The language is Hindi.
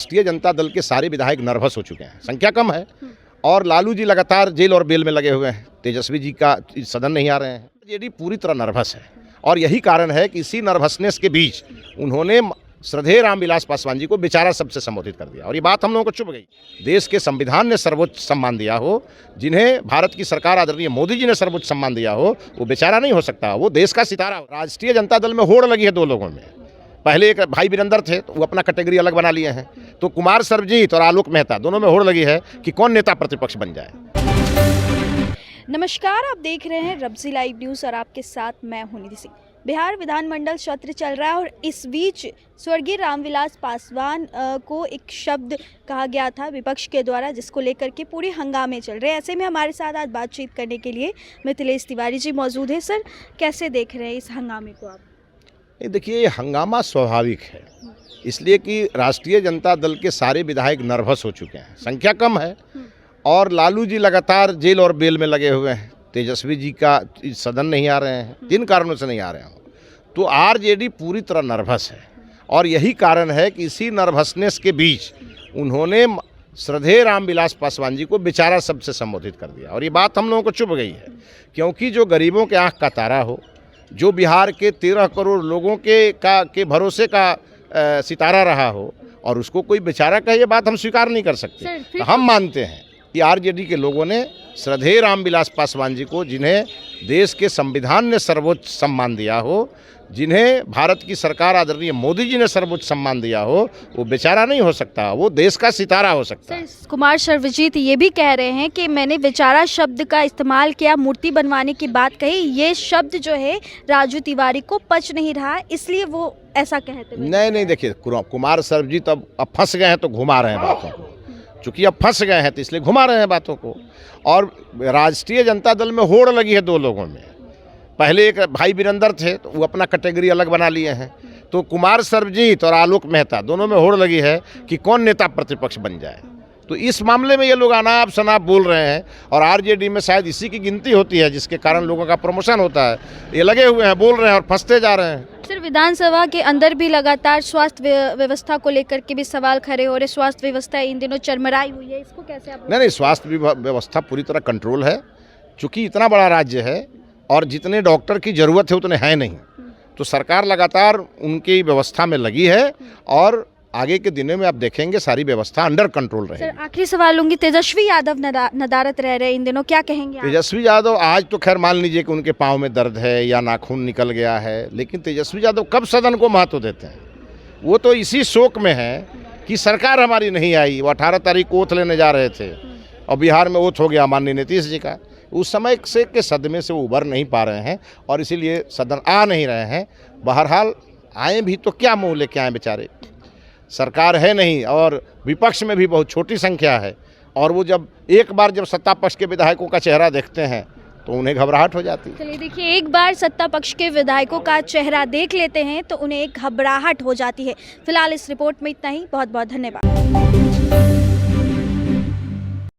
राष्ट्रीय जनता दल के सारे विधायक नर्वस हो चुके हैं, संख्या कम है और लालू जी लगातार जेल और बेल में लगे हुए हैं। तेजस्वी जी का सदन नहीं आ रहे हैं। जेडी पूरी तरह नर्वस है और यही कारण है कि इसी नर्वसनेस के बीच उन्होंने श्रद्धेय रामविलास पासवान जी को बेचारा शब्द से संबोधित कर दिया और ये बात हम लोगों को चुभ गई। देश के संविधान ने सर्वोच्च सम्मान दिया हो, जिन्हें भारत की सरकार आदरणीय मोदी जी ने सर्वोच्च सम्मान दिया हो, वो बेचारा नहीं हो सकता, वो देश का सितारा हो। राष्ट्रीय जनता दल में होड़ लगी है दो लोगों में। पहले एक भाई वीरेंद्र थे तो वो अपना कैटेगरी अलग बना लिए हैं, तो कुमार सर्वजीत और आलोक मेहता दोनों में होड़ लगी है कि कौन नेता प्रतिपक्ष बन जाए। नमस्कार, आप देख रहे हैं रब्जी लाइव न्यूज़ और आपके साथ मैं हूं निधि सिंह। बिहार विधानमंडल सत्र चल रहा है और इस बीच स्वर्गीय रामविलास पासवान को एक शब्द कहा गया था विपक्ष के द्वारा, जिसको लेकर के पूरे हंगामे चल रहे हैं। ऐसे में हमारे साथ आज बातचीत करने के लिए मिथिलेश तिवारी जी मौजूद है। सर, कैसे देख रहे हैं इस हंगामे को आप? देखिए, ये हंगामा स्वाभाविक है, इसलिए कि राष्ट्रीय जनता दल के सारे विधायक नर्वस हो चुके हैं, संख्या कम है और लालू जी लगातार जेल और बेल में लगे हुए हैं। तेजस्वी जी का सदन नहीं आ रहे हैं, 3 कारणों से नहीं आ रहे हैं। तो आरजेडी पूरी तरह नर्वस है और यही कारण है कि इसी नर्वसनेस के बीच उन्होंने श्रद्धेय रामविलास पासवान जी को बेचारा शब्द से संबोधित कर दिया और ये बात हम लोगों को चुभ गई है, क्योंकि जो गरीबों के आँख का तारा हो, जो बिहार के 13 करोड़ लोगों के भरोसे का सितारा रहा हो और उसको कोई बेचारा कहे, ये बात हम स्वीकार नहीं कर सकते। तो हम मानते हैं कि आरजेडी के लोगों ने श्रद्धेय रामविलास पासवान जी को, जिन्हें देश के संविधान ने सर्वोच्च सम्मान दिया हो, जिन्हें भारत की सरकार आदरणीय मोदी जी ने सर्वोच्च सम्मान दिया हो, वो बेचारा नहीं हो सकता, वो देश का सितारा हो सकता है। कुमार सर्वजीत ये भी कह रहे हैं कि मैंने बेचारा शब्द का इस्तेमाल किया, मूर्ति बनवाने की बात कही, ये शब्द जो है राजू तिवारी को पच नहीं रहा, इसलिए वो ऐसा कहते हैं। नहीं, देखिए, कुमार सर्वजीत अब फंस गए हैं तो घुमा रहे हैं बातों को, चूँकि अब फंस गए हैं तो इसलिए घुमा रहे हैं बातों को। और राष्ट्रीय जनता दल में होड़ लगी है दो लोगों में। पहले एक भाई वीरेंद्र थे तो वो अपना कैटेगरी अलग बना लिए हैं, तो कुमार सर्वजीत और आलोक मेहता दोनों में होड़ लगी है कि कौन नेता प्रतिपक्ष बन जाए। तो इस मामले में ये लोग अनाप शनाप बोल रहे हैं और आरजेडी में शायद इसी की गिनती होती है जिसके कारण लोगों का प्रमोशन होता है। ये लगे हुए हैं, बोल रहे हैं और फंसते जा रहे हैं। सर, विधानसभा के अंदर भी लगातार स्वास्थ्य व्यवस्था को लेकर के भी सवाल खड़े हो रहे। स्वास्थ्य व्यवस्था इन दिनों चरमराई हुई है, इसको कैसे आप? नहीं, स्वास्थ्य व्यवस्था पूरी तरह कंट्रोल है, चूँकि इतना बड़ा राज्य है और जितने डॉक्टर की ज़रूरत है उतने हैं नहीं, तो सरकार लगातार उनकी व्यवस्था में लगी है और आगे के दिनों में आप देखेंगे सारी व्यवस्था अंडर कंट्रोल रहेगी। सर, आखिरी सवाल लूंगी, तेजस्वी यादव नदारत रह रहे हैं इन दिनों, क्या कहेंगे आप? तेजस्वी यादव आज तो खैर मान लीजिए कि उनके पाँव में दर्द है या नाखून निकल गया है, लेकिन तेजस्वी यादव कब सदन को महत्व देते हैं? वो तो इसी शोक में है कि सरकार हमारी नहीं आई। वो 18 तारीख को ओथ लेने जा रहे थे और बिहार में ओथ हो गया माननीय नीतीश जी का। उस समय से के सदमे से वो उबर नहीं पा रहे हैं और इसीलिए सदन आ नहीं रहे हैं। बहरहाल आए भी तो क्या मुँह लेके आए बेचारे, सरकार है नहीं और विपक्ष में भी बहुत छोटी संख्या है और वो जब एक बार जब सत्ता पक्ष के विधायकों का चेहरा देखते हैं तो उन्हें घबराहट हो जाती है। चलिए देखिए, एक बार सत्ता पक्ष के विधायकों का चेहरा देख लेते हैं तो उन्हें एक घबराहट हो जाती है। फिलहाल इस रिपोर्ट में इतना ही, बहुत बहुत धन्यवाद।